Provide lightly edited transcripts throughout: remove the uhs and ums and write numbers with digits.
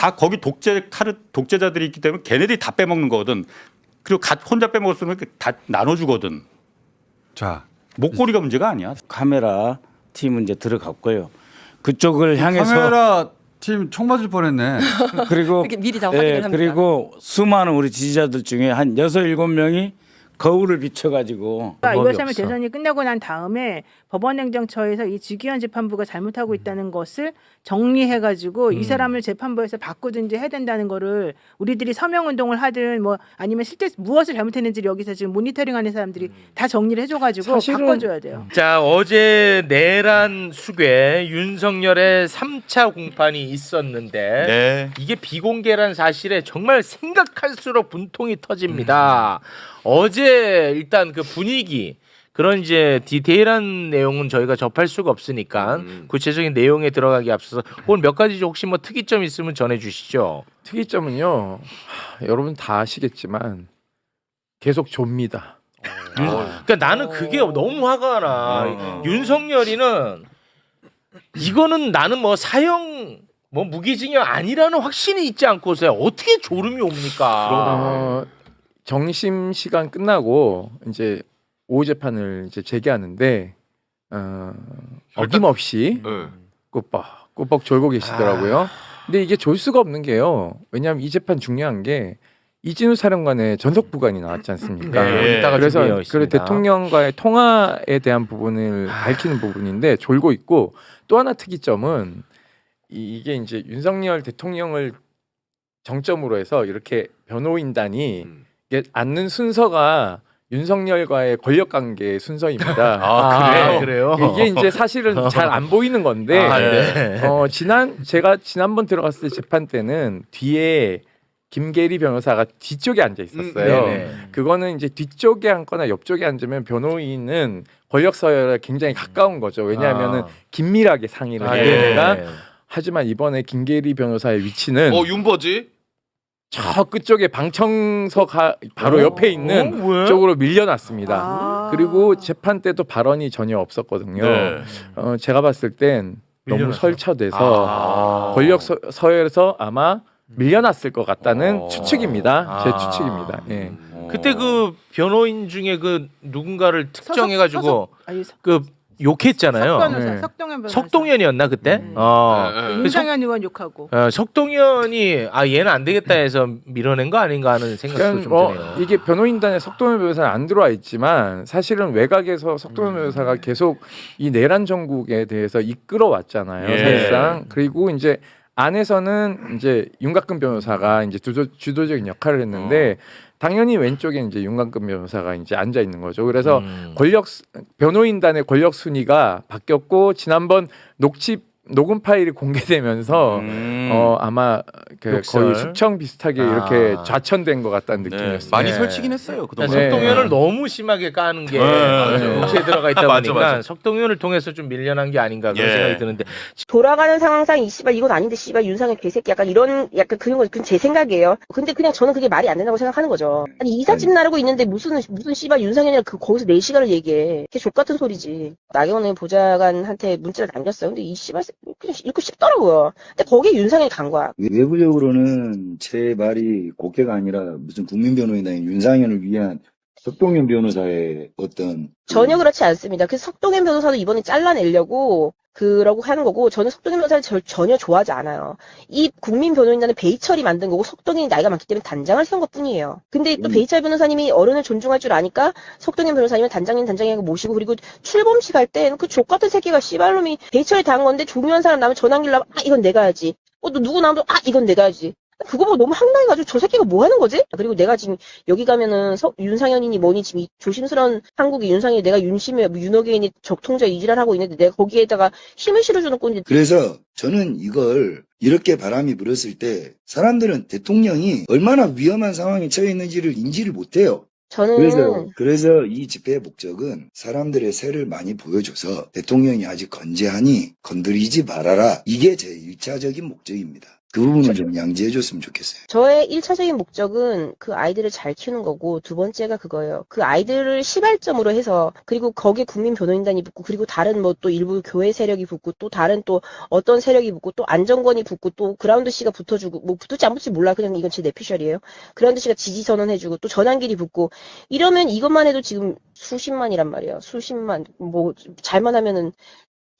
다 거기 독재자들이 있기 때문에 걔네들이 다 빼먹는 거거든. 그리고 혼자 빼먹을 수는 다 나눠주거든. 자, 목걸이가 문제가 아니야. 카메라 팀은 이제 들어갔고요. 그쪽을 향해서 카메라 팀 총 맞을 뻔했네. 그리고 이렇게 미리 다 확인을 합니다. 그리고 수많은 우리 지지자들 중에 한 6-7명이 거울을 비춰가지고 그러니까 2월 3일 대선이 끝나고 난 다음에 법원행정처에서 이 지기현 재판부가 잘못하고 있다는 것을 정리해가지고 이 사람을 재판부에서 바꾸든지 해야 된다는 거를 우리들이 서명운동을 하든 뭐 아니면 실제 무엇을 잘못했는지 여기서 지금 모니터링하는 사람들이 다 정리를 해줘가지고 바꿔줘야 돼요. 자, 어제 내란 수괴 윤석열의 3차 공판이 있었는데 네. 이게 비공개란 사실에 정말 생각할수록 분통이 터집니다. 어제 일단 그 분위기 그런 이제 디테일한 내용은 저희가 접할 수가 없으니까 구체적인 내용에 들어가기 앞서서 오늘 몇 가지 혹시 뭐 특이점 있으면 전해주시죠. 특이점은요, 여러분 다 아시겠지만 계속 좁니다. 그러니까 나는 그게 너무 화가 나. 윤석열이는 이거는 나는 뭐 사형 뭐 무기징역 아니라는 확신이 있지 않고서야 어떻게 졸음이 옵니까? 정심 시간 끝나고 이제 오후 재판을 이제 재개하는데 어김없이 꾸벅 졸고 계시더라고요. 근데 이게 졸 수가 없는 게요. 왜냐하면 이 재판 중요한 게 이진우 사령관의 전속 부관이 나왔지 않습니까? 네, 이따가 그래서 준비되어 그 있습니다. 대통령과의 통화에 대한 부분을 밝히는 부분인데 졸고 있고 또 하나 특이점은 이게 이제 윤석열 대통령을 정점으로 해서 이렇게 변호인단이 이게 앉는 순서가 윤석열과의 권력 관계 순서입니다. 그래요? 이게 이제 사실은 잘 안 보이는 건데 네. 제가 지난번 들어갔을 때 재판 때는 뒤에 김계리 변호사가 뒤쪽에 앉아 있었어요. 그거는 이제 뒤쪽에 앉거나 옆쪽에 앉으면 변호인은 권력 서열에 굉장히 가까운 거죠. 왜냐하면은 긴밀하게 상의를 해야 되니까. 하지만 이번에 김계리 변호사의 위치는 윤버지? 저 끝쪽에 방청석 바로 옆에 있는 쪽으로 밀려났습니다. 그리고 재판 때도 발언이 전혀 없었거든요. 제가 봤을 땐 너무 설쳐돼서 권력 서열에서 아마 밀려났을 것 같다는 추측입니다. 제 추측입니다. 예. 그때 그 변호인 중에 그 누군가를 특정해가지고 그 욕했잖아요. 석동현 변호사. 석동현이었나 그때? 윤상현 의원 욕하고. 석동현이 얘는 안 되겠다 해서 밀어낸 거 아닌가 하는 생각도 좀 드네요. 이게 변호인단에 석동현 변호사는 안 들어와 있지만 사실은 외곽에서 석동현 변호사가 계속 이 내란 정국에 대해서 이끌어왔잖아요. 사실상. 그리고 이제 안에서는 이제 윤곽근 변호사가 이제 주도적인 역할을 했는데 당연히 왼쪽에 이제 윤곽근 변호사가 이제 앉아 있는 거죠. 그래서 변호인단의 권력 순위가 바뀌었고 지난번 녹음 파일이 공개되면서 아마 거의 숙청 비슷하게 이렇게 좌천된 것 같다는 느낌이었어요. 많이 설치긴 했어요. 그동안. 석동현을 너무 심하게 까는 게 공세에 들어가 있다 보니까 석동현을 통해서 좀 밀려난 게 아닌가 그런 생각이 드는데 돌아가는 상황상 이 씨발 이건 아닌데 씨발 윤상현 개새끼 약간 그런 거 제 생각이에요. 근데 그냥 저는 그게 말이 안 된다고 생각하는 거죠. 아니 이삿짐 나르고 있는데 무슨 씨발 윤상현이랑 거기서 4시간을 얘기해. 그게 족같은 소리지. 나경원 보좌관한테 문자를 남겼어요. 근데 이 씨발 그냥 읽고 싶더라고요. 근데 거기에 윤상현이 간 거야. 외부적으로는 제 말이 곡해가 아니라 무슨 국민변호인단인 윤상현을 위한 석동현 변호사의 어떤 전혀 그렇지 않습니다. 그래서 석동현 변호사도 이번에 잘라내려고 그러고 하는 거고 저는 석동현 변호사를 전혀 좋아하지 않아요. 이 국민변호인단은 베이철이 만든 거고 석동현이 나이가 많기 때문에 단장을 세운 것뿐이에요. 근데 또 베이철 변호사님이 어른을 존중할 줄 아니까 석동현 변호사님은 단장님하고 모시고 그리고 출범식 할 때 그 족같은 새끼가 씨발놈이 베이철이 당한 건데 중요한 사람 나면 전환기를 나면 이건 내가 해야지. 또 누구 나오면 이건 내가 해야지. 그거 보고 너무 황당해가지고 저 새끼가 뭐 하는 거지? 그리고 내가 지금 여기 가면은 윤상현이니 뭐니 지금 이 조심스러운 한국의 윤상현이 내가 윤호계인이 적통자 이지랄하고 있는데 내가 거기에다가 힘을 실어주는 꼴인지. 그래서 저는 이걸 이렇게 바람이 불었을 때 사람들은 대통령이 얼마나 위험한 상황에 처해 있는지를 인지를 못해요. 그래서 이 집회의 목적은 사람들의 새를 많이 보여줘서 대통령이 아직 건재하니 건드리지 말아라. 이게 제 1차적인 목적입니다. 그 부분을 좀 양지해 줬으면 좋겠어요. 저의 1차적인 목적은 그 아이들을 잘 키우는 거고, 두 번째가 그거예요. 그 아이들을 시발점으로 해서, 그리고 거기에 국민 변호인단이 붙고, 그리고 다른 뭐 또 일부 교회 세력이 붙고, 또 다른 또 어떤 세력이 붙고, 또 안정권이 붙고, 또 그라운드 씨가 붙어주고, 뭐 붙을지 안 붙을지 몰라. 그냥 이건 제 내피셜이에요. 그라운드 씨가 지지 선언해주고, 또 전환길이 붙고, 이러면 이것만 해도 지금 수십만이란 말이에요. 수십만. 뭐 잘만 하면은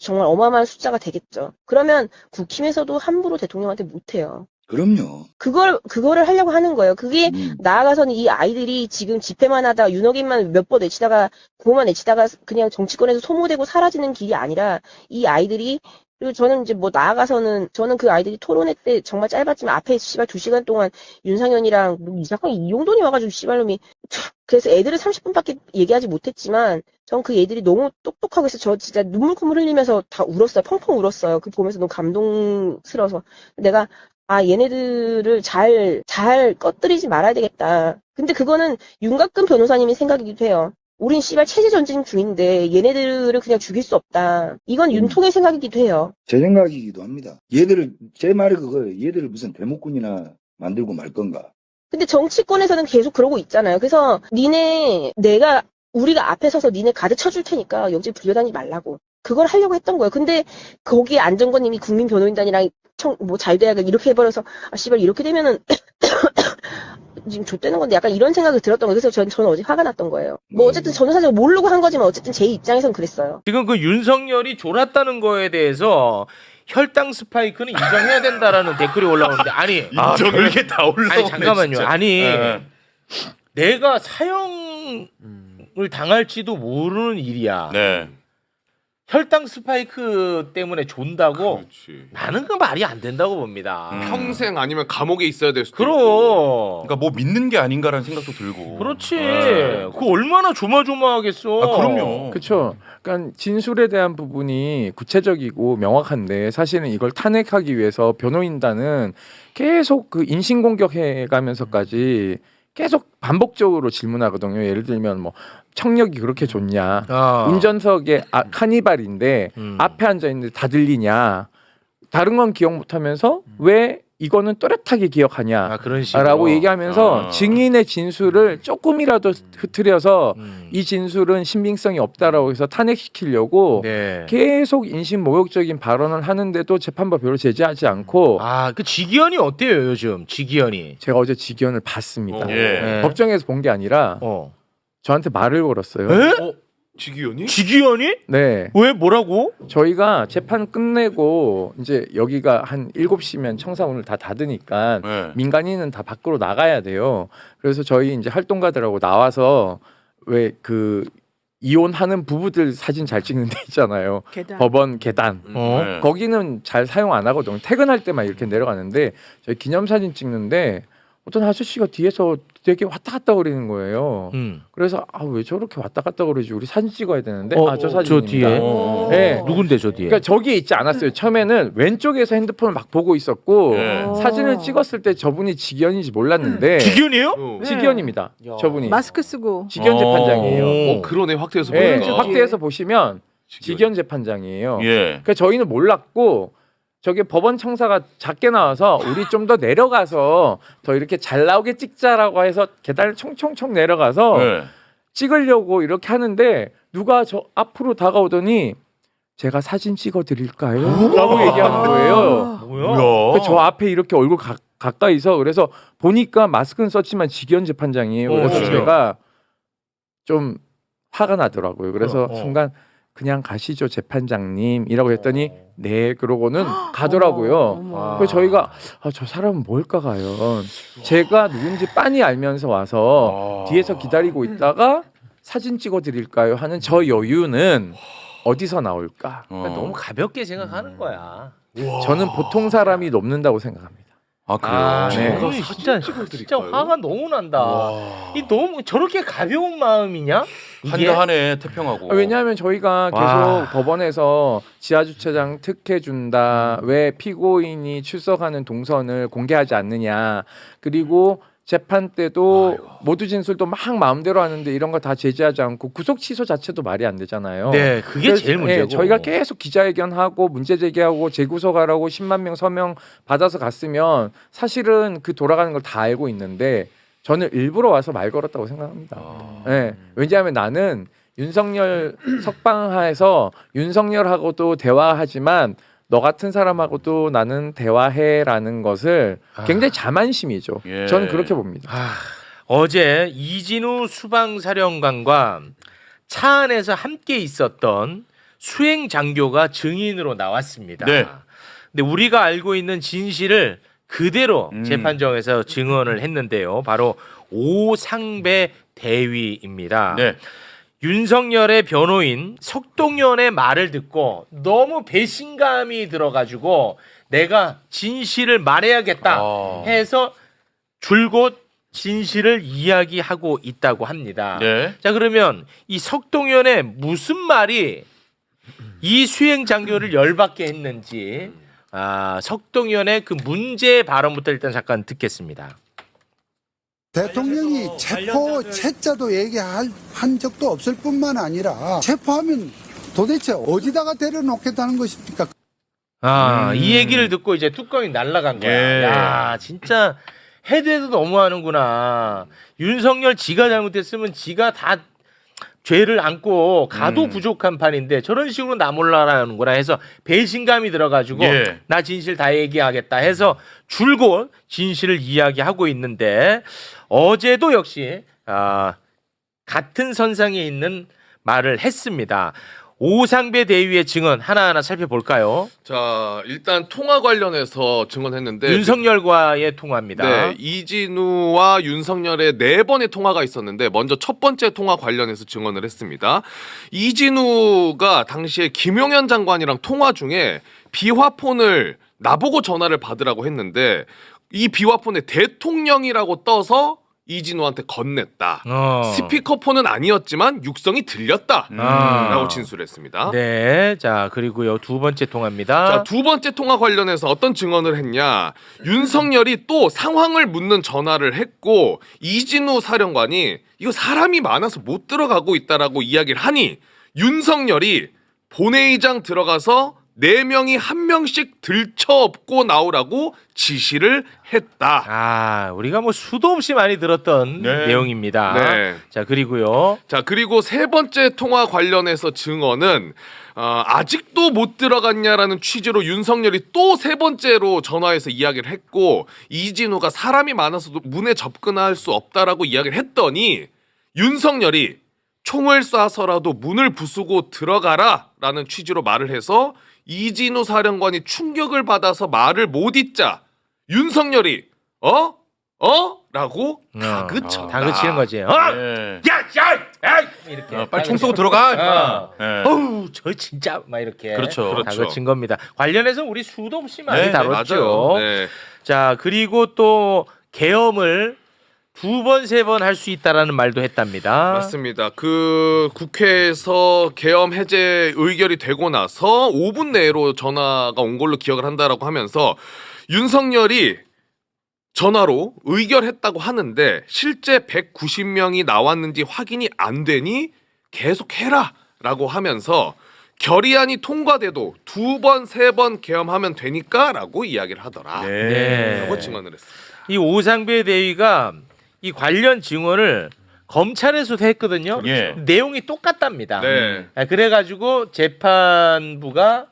정말 어마어마한 숫자가 되겠죠. 그러면 국힘에서도 함부로 대통령한테 못해요. 그럼요. 그거를 하려고 하는 거예요. 그게 나아가서는 이 아이들이 지금 집회만 하다가 윤호김만 몇 번 외치다가 구호만 외치다가 그냥 정치권에서 소모되고 사라지는 길이 아니라 이 아이들이 그리고 저는 이제 뭐 나아가서는 저는 그 아이들이 토론회 때 정말 짧았지만 앞에 씨발 2시간 동안 윤상현이랑 뭐 이상하게 이용돈이 와가지고 씨발놈이 그래서 애들은 30분밖에 얘기하지 못했지만 전 그 애들이 너무 똑똑하고 해서 저 진짜 눈물 콧물 흘리면서 다 울었어요. 펑펑 울었어요. 그 보면서 너무 감동스러워서 내가 아 얘네들을 잘 꺼뜨리지 말아야 되겠다. 근데 그거는 윤곽근 변호사님의 생각이기도 해요. 우린 씨발 체제 전쟁 중인데 얘네들을 그냥 죽일 수 없다. 이건 윤통의 생각이기도 해요. 제 생각이기도 합니다. 얘들을 제 말이 그거예요. 얘들을 무슨 대목군이나 만들고 말 건가. 근데 정치권에서는 계속 그러고 있잖아요. 그래서 우리가 앞에 서서 니네 가득 쳐줄 테니까 여기 불려다니지 말라고. 그걸 하려고 했던 거예요. 근데 거기에 안정권님이 국민변호인단이랑 자유대학을 이렇게 해버려서 아 씨발 이렇게 되면은 지금 좆되는 건데 약간 이런 생각이 들었던 거예요. 그래서 저는 어제 화가 났던 거예요. 뭐 어쨌든 저는 사실 모르고 한 거지만 어쨌든 제 입장에선 그랬어요. 지금 그 윤석열이 졸았다는 거에 대해서 혈당 스파이크는 인정해야 된다라는 댓글이 올라오는데 아니 별게 다 올라오네. 아니 잠깐만요. 진짜. 아니 네. 내가 사형을 당할지도 모르는 일이야. 네. 혈당 스파이크 때문에 존다고? 그렇지. 나는 그 말이 안 된다고 봅니다. 평생 아니면 감옥에 있어야 될 수도 그럼. 있고. 그러니까 뭐 믿는 게 아닌가라는 생각도 들고. 그렇지. 네. 그 얼마나 조마조마하겠어. 아, 그럼요. 그렇죠. 그러니까 진술에 대한 부분이 구체적이고 명확한데 사실은 이걸 탄핵하기 위해서 변호인단은 계속 그 인신공격해 가면서까지 계속 반복적으로 질문하거든요. 예를 들면 뭐 청력이 그렇게 좋냐, 운전석에 카니발인데 앞에 앉아 있는데 다 들리냐, 다른 건 기억 못하면서 왜 이거는 또렷하게 기억하냐, 그런 식으로. 라고 얘기하면서 증인의 진술을 조금이라도 흐트려서 이 진술은 신빙성이 없다라고 해서 탄핵시키려고 네. 계속 인신모욕적인 발언을 하는데도 재판부 별로 제지하지 않고. 그 지기현이 어때요 요즘? 지기현이. 제가 어제 지기현을 봤습니다. 예. 법정에서 본 게 아니라 저한테 말을 걸었어요. 지기현이? 지기현이? 네. 왜 뭐라고? 저희가 재판 끝내고 이제 여기가 한 7시면 청사문을 다 닫으니까 네. 민간인은 다 밖으로 나가야 돼요. 그래서 저희 이제 활동가들하고 나와서 왜 그 이혼하는 부부들 사진 잘 찍는 데 있잖아요. 계단. 법원 계단. 네. 거기는 잘 사용 안 하거든요. 퇴근할 때만 이렇게 내려가는데 저희 기념사진 찍는데 어떤 아저씨가 뒤에서 되게 왔다 갔다 거리는 거예요. 그래서 왜 저렇게 왔다 갔다 거리지? 우리 사진 찍어야 되는데 저 사진입니다. 저 뒤에. 네. 누군데 저 뒤에? 그러니까 저기에 있지 않았어요. 처음에는 왼쪽에서 핸드폰을 막 보고 있었고 네. 사진을 찍었을 때 저분이 지기현인지 몰랐는데 지기현이요? 지기현입니다. 저분이 마스크 쓰고. 지기현 재판장이에요. 그러네 확대해서 네, 보니까. 확대해서 보시면 지기현 재판장이에요. 예. 그러니까 저희는 몰랐고 저게 법원 청사가 작게 나와서 우리 좀 더 내려가서 더 이렇게 잘 나오게 찍자라고 해서 계단을 총총총 내려가서 네. 찍으려고 이렇게 하는데 누가 저 앞으로 다가오더니 제가 사진 찍어 드릴까요? 라고 얘기하는 거예요. 뭐야? 저 앞에 이렇게 얼굴 가까이서 그래서 보니까 마스크는 썼지만 지기현 재판장이에요. 그래서 진짜? 제가 좀 화가 나더라고요. 그래서 순간 그냥 가시죠 재판장님이라고 했더니 네 그러고는 가더라고요. 그래서 저희가 저 사람은 뭘까 과연 제가 누군지 빤히 알면서 와서 뒤에서 기다리고 있다가 사진 찍어 드릴까요 하는 저 여유는 어디서 나올까? 그러니까 너무 가볍게 생각하는 거야. 저는 보통 사람이 넘는다고 생각합니다. 그래요? 네. 진짜 화가 너무 난다. 이 너무 저렇게 가벼운 마음이냐? 이게? 한가하네 태평하고. 왜냐하면 저희가 계속 법원에서 지하주차장 특혜 준다, 왜 피고인이 출석하는 동선을 공개하지 않느냐, 그리고 재판 때도 모두 진술도 막 마음대로 하는데 이런 거 다 제지하지 않고 구속 취소 자체도 말이 안 되잖아요. 네, 그게 그래서, 제일 문제고. 저희가 계속 기자회견하고 문제 제기하고 재구속하라고 10만 명 서명 받아서 갔으면 사실은 그 돌아가는 걸 다 알고 있는데 저는 일부러 와서 말 걸었다고 생각합니다. 네, 왜냐하면 나는 윤석열 석방하에서 윤석열하고도 대화하지만 너 같은 사람하고도 나는 대화해라는 것을 굉장히 자만심이죠. 예. 저는 그렇게 봅니다. 어제 이진우 수방사령관과 차 안에서 함께 있었던 수행 장교가 증인으로 나왔습니다. 네. 근데 우리가 알고 있는 진실을 그대로 재판정에서 증언을 했는데요. 바로 오상배 대위입니다. 네. 윤석열의 변호인 석동현의 말을 듣고 너무 배신감이 들어가지고 내가 진실을 말해야겠다 해서 줄곧 진실을 이야기하고 있다고 합니다. 네. 자, 그러면 이 석동현의 무슨 말이 이 수행 장교를 열받게 했는지 석동현의 그 문제 발언부터 일단 잠깐 듣겠습니다. 대통령이 체포 채자도 얘기한 적도 없을 뿐만 아니라 체포하면 도대체 어디다가 데려놓겠다는 것입니까? 이 얘기를 듣고 이제 뚜껑이 날아간 거야. 예. 야, 진짜 해도 해도 너무하는구나. 윤석열 지가 잘못했으면 지가 다 죄를 안고 가도 부족한 판인데 저런 식으로 나 몰라라는구나 해서 배신감이 들어가지고 예. 나 진실 다 얘기하겠다 해서 줄곧 진실을 이야기하고 있는데 어제도 역시 같은 선상에 있는 말을 했습니다. 오상배 대위의 증언 하나하나 살펴볼까요? 자, 일단 통화 관련해서 증언했는데 윤석열과의 통화입니다. 네, 이진우와 윤석열의 4번의 통화가 있었는데 먼저 첫 번째 통화 관련해서 증언을 했습니다. 이진우가 당시에 김용현 장관이랑 통화 중에 비화폰을 나보고 전화를 받으라고 했는데 이 비화폰에 대통령이라고 떠서 이진우한테 건넸다. 스피커폰은 아니었지만 육성이 들렸다. 라고 진술했습니다. 네, 자 그리고요 두 번째 통화입니다. 자, 두 번째 통화 관련해서 어떤 증언을 했냐. 윤석열이 또 상황을 묻는 전화를 했고 이진우 사령관이 이거 사람이 많아서 못 들어가고 있다라고 이야기를 하니 윤석열이 본회의장 들어가서 4명이 1명씩 들쳐업고 나오라고 지시를 했다. 우리가 뭐 수도 없이 많이 들었던 네. 내용입니다. 네. 자 그리고요. 자, 그리고 세 번째 통화 관련해서 증언은 아직도 못 들어갔냐라는 취지로 윤석열이 또 세 번째로 전화해서 이야기를 했고 이진우가 사람이 많아서 문에 접근할 수 없다라고 이야기를 했더니 윤석열이 총을 쏴서라도 문을 부수고 들어가라 라는 취지로 말을 해서 이진우 사령관이 충격을 받아서 말을 못 잇자 윤석열이 라고 다그쳤다. 다그치는 거지. 네. 이렇게 빨리 총 쏘고 들어가. 네. 어우 저 진짜 막 이렇게 그렇죠. 다그친 겁니다. 관련해서 우리 수도 없이 많이 네, 다뤘죠. 맞아요. 네. 자 그리고 또 계엄을 2번, 3번 할 수 있다라는 말도 했답니다. 맞습니다. 그 국회에서 계엄 해제 의결이 되고 나서 5분 내로 전화가 온 걸로 기억을 한다라고 하면서 윤석열이 전화로 의결했다고 하는데 실제 190명이 나왔는지 확인이 안 되니 계속해라 라고 하면서 결의안이 통과돼도 2번, 3번 계엄하면 되니까 라고 이야기를 하더라. 네. 라고 증언을 했습니다. 이 오상배 대위가 이 관련 증언을 검찰에서도 했거든요. 예. 내용이 똑같답니다. 네. 그래가지고 재판부가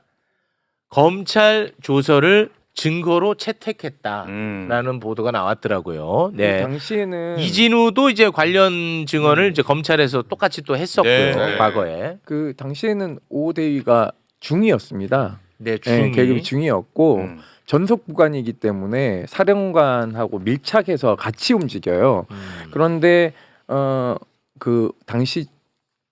검찰 조서를 증거로 채택했다라는 보도가 나왔더라고요. 네. 당시에는 이진우도 이제 관련 증언을 이제 검찰에서 똑같이 또 했었고요. 네. 과거에. 그 당시에는 오 대위가 중이었습니다. 네, 네, 계급이 중이었고 음. 전속 부관이기 때문에 사령관하고 밀착해서 같이 움직여요. 그런데 그 당시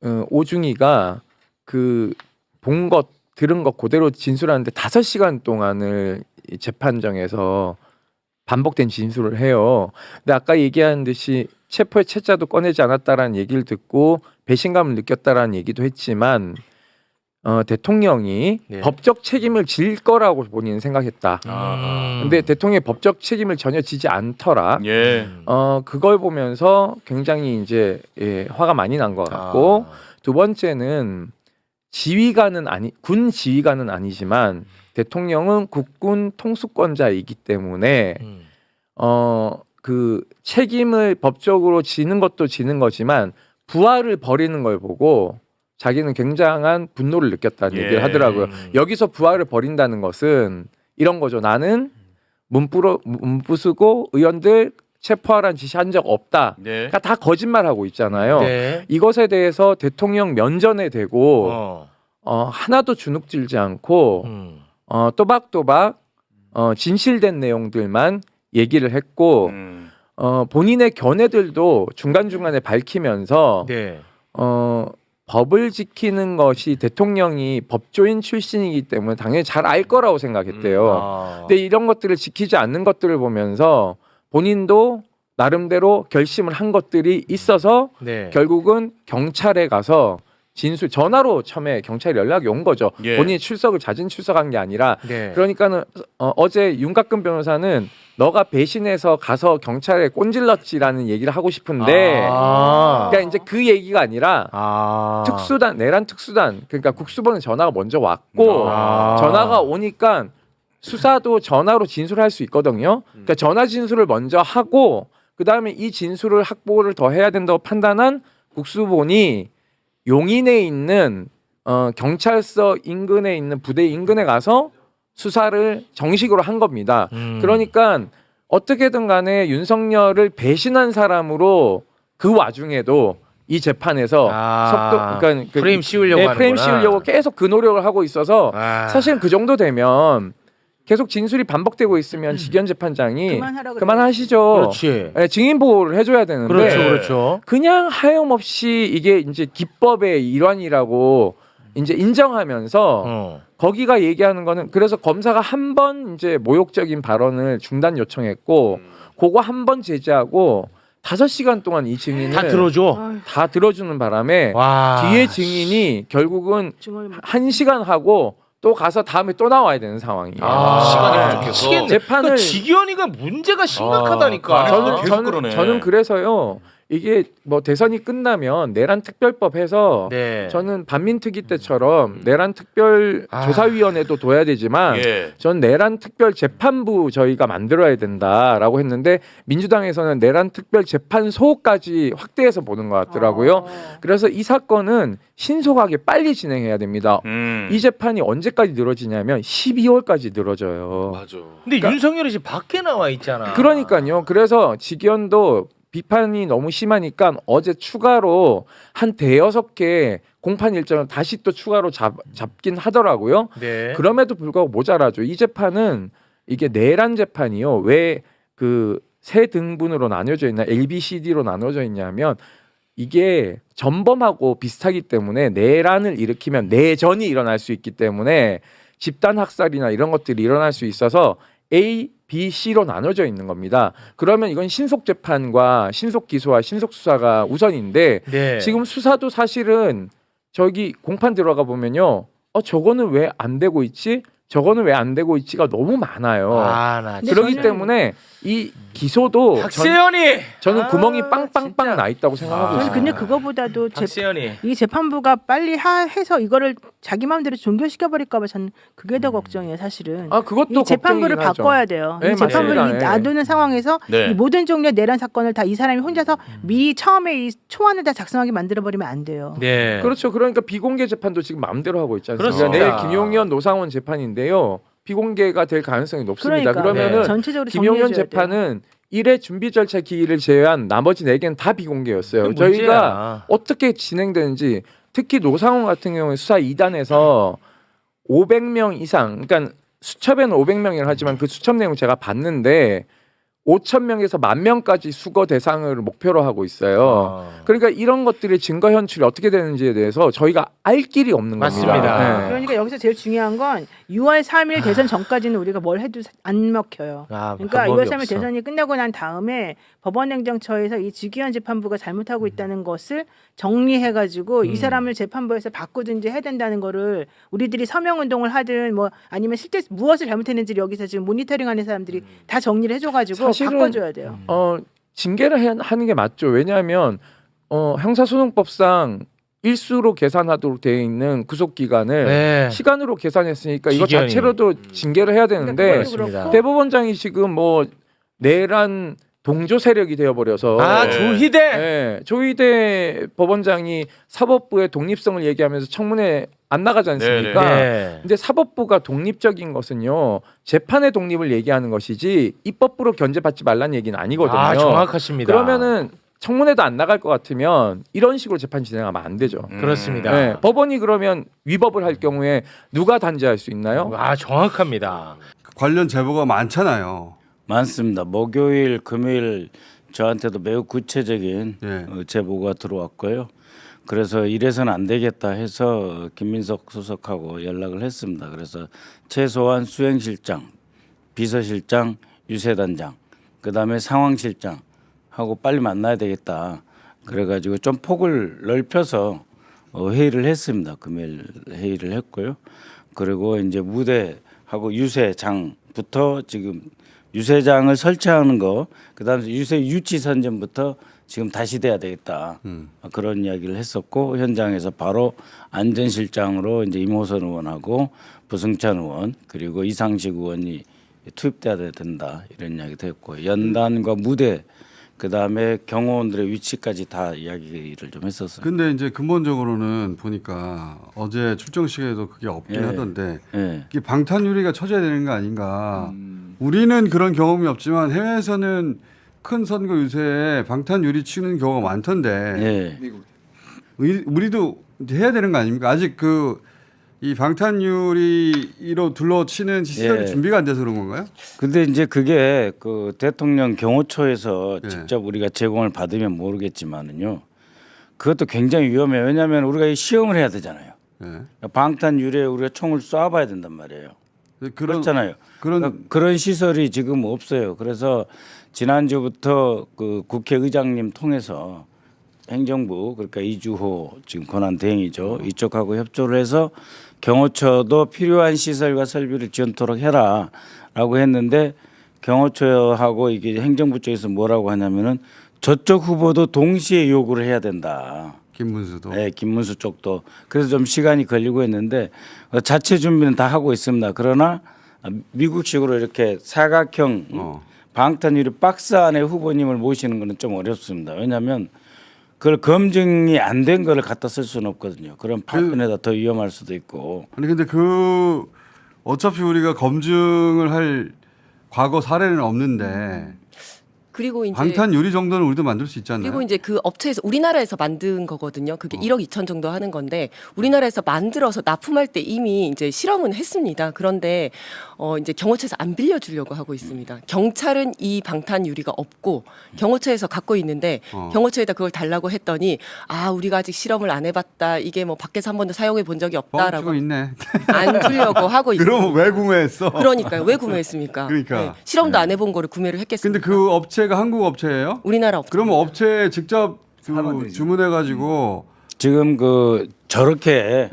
오중이가 그 본 것 들은 것 그대로 진술하는데 5시간 동안을 이 재판정에서 반복된 진술을 해요. 근데 아까 얘기한 듯이 체포의 채자도 꺼내지 않았다라는 얘기를 듣고 배신감을 느꼈다라는 얘기도 했지만 대통령이 네. 법적 책임을 질 거라고 본인은 생각했다. 근데 대통령이 법적 책임을 전혀 지지 않더라. 예. 그걸 보면서 굉장히 이제 화가 많이 난 것 같고 두 번째는 군 지휘관은 아니지만 대통령은 국군 통수권자이기 때문에 그 책임을 법적으로 지는 것도 지는 거지만 부하를 버리는 걸 보고 자기는 굉장한 분노를 느꼈다는 얘기를 하더라고요. 여기서 부하를 버린다는 것은 이런 거죠. 나는 문부 쓰고 의원들 체포하라는 지시한 적 없다. 네. 그러니까 다 거짓말하고 있잖아요. 네. 이것에 대해서 대통령 면전에 대고 하나도 주눅들지 않고 또박또박 진실된 내용들만 얘기를 했고 본인의 견해들도 중간중간에 밝히면서 네. 법을 지키는 것이 대통령이 법조인 출신이기 때문에 당연히 잘 알 거라고 생각했대요. 근데 이런 것들을 지키지 않는 것들을 보면서 본인도 나름대로 결심을 한 것들이 있어서 네. 결국은 경찰에 가서 전화로 처음에 경찰에 연락이 온 거죠. 예. 본인이 자진 출석한 게 아니라 네. 그러니까는 어제 윤곽근 변호사는 너가 배신해서 가서 경찰에 꼰질렀지라는 얘기를 하고 싶은데 그러니까 이제 그 얘기가 아니라 내란 특수단 그러니까 국수본은 전화가 먼저 왔고 전화가 오니까 수사도 전화로 진술할 수 있거든요. 그러니까 전화 진술을 먼저 하고 그다음에 이 진술을 확보를 더 해야 된다고 판단한 국수본이 용인에 있는 경찰서 인근에 있는 부대 인근에 가서 수사를 정식으로 한 겁니다. 그러니까 어떻게든 간에 윤석열을 배신한 사람으로 그 와중에도 이 재판에서 그러니까 프레임 씌우려고 하는구나. 프레임 씌우려고 계속 그 노력을 하고 있어서 사실 그 정도 되면 계속 진술이 반복되고 있으면 직연 재판장이 그만하시죠. 그렇지. 네, 증인 보호를 해줘야 되는데 그렇죠. 그냥 하염없이 이게 이제 기법의 일환이라고 이제 인정하면서 거기가 얘기하는 거는 그래서 검사가 한 번 이제 모욕적인 발언을 중단 요청했고 그거 한 번 제지하고 5시간 동안 이 증인을 다 들어주는 바람에 뒤에 증인이 결국은 1시간 하고 또 가서 다음에 또 나와야 되는 상황이에요. 시간이 부족해서 재판을 직위원이가 문제가 심각하다니까. 저는 그래서요. 이게 뭐 대선이 끝나면 내란 특별법 해서 저는 반민특위 때처럼 내란 특별 조사위원회도 둬야 되지만 전 내란 특별 재판부 저희가 만들어야 된다라고 했는데 민주당에서는 내란 특별 재판소까지 확대해서 보는 것 같더라고요. 그래서 이 사건은 신속하게 빨리 진행해야 됩니다. 이 재판이 언제까지 늘어지냐면 12월까지 늘어져요. 맞아. 근데 윤석열이 지금 밖에 나와 있잖아. 그러니까요. 그래서 직위원도 비판이 너무 심하니까 어제 추가로 한 5-6개 공판 일정을 다시 또 추가로 잡긴 하더라고요. 네. 그럼에도 불구하고 모자라죠. 이 재판은 이게 내란 재판이요. 왜 그 세 등분으로 나뉘어져 있나 ABCD로 나눠져 있냐면 이게 전범하고 비슷하기 때문에 내란을 일으키면 내전이 일어날 수 있기 때문에 집단 학살이나 이런 것들이 일어날 수 있어서 A, B, C로 나눠져 있는 겁니다. 그러면 이건 신속 재판과 신속 기소와 신속 수사가 우선인데 지금 수사도 사실은 저기 공판 들어가 보면요. 저거는 왜 안 되고 있지? 저거는 왜 안 되고 있지가 너무 많아요. 그렇기 때문에 이 기소도 박세현이 저는 구멍이 빵빵빵 나 있다고 생각하고 저는 있어요. 근데 그거보다도 박세현이 이 재판부가 빨리 해서 이거를 자기 마음대로 종결시켜 버릴까 봐 저는 그게 더 걱정이에요, 사실은. 그것도 이 재판부를 걱정이긴 하죠. 바꿔야 돼요. 네, 이 재판부를 맞습니다. 놔두는 상황에서 이 모든 종류의 내란 사건을 다 이 사람이 혼자서 처음에 이 초안을 다 작성하게 만들어 버리면 안 돼요. 네. 그렇죠. 그러니까 비공개 재판도 지금 마음대로 하고 있지 않습니까? 그렇습니다. 내일 김용현 노상원 재판인데요. 비공개가 될 가능성이 높습니다. 그러니까, 그러면은 전체적으로 김용현 정리해줘야 재판은 1회 준비 절차 기일을 제외한 나머지 4개는 다 비공개였어요. 그게 문제야. 저희가 어떻게 진행되는지 특히 노상원 같은 경우에 수사 2단에서 500명 이상 그러니까 수첩에는 500명이라 하지만 그 수첩 내용 제가 봤는데 5,000명에서 10,000명까지 수거 대상을 목표로 하고 있어요. 그러니까 이런 것들의 증거 현출이 어떻게 되는지에 대해서 저희가 알 길이 없는 맞습니다. 겁니다. 네. 그러니까 여기서 제일 중요한 건 6월 3일 대선 전까지는 우리가 뭘 해도 안 먹혀요. 그러니까 6월 3일 대선이 끝나고 난 다음에 법원행정처에서 이 지기현 재판부가 잘못하고 있다는 것을 정리해가지고 이 사람을 재판부에서 바꾸든지 해야 된다는 거를 우리들이 서명운동을 하든 뭐 아니면 실제 무엇을 잘못했는지를 여기서 지금 모니터링하는 사람들이 다 정리를 해줘가지고 사실은 바꿔줘야 돼요. 징계를 하는 게 맞죠. 왜냐하면 형사소송법상 일수로 계산하도록 되어 있는 구속 기간을 네. 시간으로 계산했으니까 이거 지기현이. 자체로도 징계를 해야 되는데 그렇습니다. 대법원장이 지금 뭐 내란 동조 세력이 되어버려서 조희대 네, 조희대 법원장이 사법부의 독립성을 얘기하면서 청문회 안 나가지 않습니까? 네. 근데 사법부가 독립적인 것은요 재판의 독립을 얘기하는 것이지 입법부로 견제받지 말라는 얘기는 아니거든요. 정확하십니다. 그러면은 청문회도 안 나갈 것 같으면 이런 식으로 재판 진행하면 안 되죠. 그렇습니다. 네, 법원이 그러면 위법을 할 경우에 누가 단죄할 수 있나요? 정확합니다. 관련 제보가 많잖아요. 많습니다. 목요일, 금요일 저한테도 매우 구체적인 예. 제보가 들어왔고요. 그래서 이래서는 안 되겠다 해서 김민석 수석하고 연락을 했습니다. 그래서 최소한 수행실장, 비서실장, 유세단장, 그다음에 상황실장하고 빨리 만나야 되겠다. 그래가지고 좀 폭을 넓혀서 회의를 했습니다. 금요일 회의를 했고요. 그리고 이제 무대하고 유세장부터 지금 유세장을 설치하는 거, 그다음에 유세 유치 선전부터 지금 다시 돼야 되겠다. 그런 이야기를 했었고 현장에서 바로 안전실장으로 이제 임호선 의원하고 부승찬 의원 그리고 이상식 의원이 투입돼야 된다 이런 이야기도 했고 연단과 무대 그다음에 경호원들의 위치까지 다 이야기를 좀 했었어요. 근데 이제 근본적으로는 보니까 어제 출정식에도 그게 없긴 하던데 이게 방탄유리가 쳐져야 되는 거 아닌가. 우리는 그런 경험이 없지만 해외에서는 큰 선거 유세에 방탄유리 치는 경우가 많던데 우리도 해야 되는 거 아닙니까? 아직 이 방탄유리로 둘러치는 시설이 준비가 안 돼서 그런 건가요? 근데 이제 그게 그 대통령 경호처에서 직접 우리가 제공을 받으면 모르겠지만은요. 그것도 굉장히 위험해요. 왜냐하면 우리가 이 시험을 해야 되잖아요. 방탄유리에 우리가 총을 쏴봐야 된단 말이에요. 그렇잖아요. 그런 시설이 지금 없어요. 그래서 지난주부터 그 국회의장님 통해서 행정부 그러니까 이주호 지금 권한대행이죠. 이쪽하고 협조를 해서 경호처도 필요한 시설과 설비를 지원토록 해라라고 했는데 경호처하고 이게 행정부 쪽에서 뭐라고 하냐면은 저쪽 후보도 동시에 요구를 해야 된다. 김문수도. 네, 김문수 쪽도. 그래서 좀 시간이 걸리고 있는데 자체 준비는 다 하고 있습니다. 그러나 미국식으로 이렇게 사각형 방탄유리 박스 안에 후보님을 모시는 거는 좀 어렵습니다. 왜냐하면 그걸 검증이 안 된 거를 갖다 쓸 수는 없거든요. 그럼 파편에다 더 위험할 수도 있고. 아니 근데 어차피 우리가 검증을 할 과거 사례는 없는데 그리고 이제 방탄 유리 정도는 우리도 만들 수 있지 않나요? 그리고 이제 그 업체에서 우리나라에서 만든 거거든요. 그게 1억 2천 정도 하는 건데 우리나라에서 만들어서 납품할 때 이미 이제 실험은 했습니다. 그런데 이제 경호처에서 안 빌려주려고 하고 있습니다. 경찰은 이 방탄 유리가 없고 경호처에서 갖고 있는데 경호처에다 그걸 달라고 했더니 우리가 아직 실험을 안 해봤다. 이게 뭐 밖에서 한 번도 사용해 본 적이 없다라고 있네. 안 주려고 하고 있습니다. 그럼 왜 구매했어? 그러니까요. 왜 구매했습니까? 그러니까. 실험도 안 해본 거를 구매를 했겠습니까? 근데 그 업체가 한국 업체예요? 우리나라 업체. 그러면 업체에 직접 주문해가지고 지금 저렇게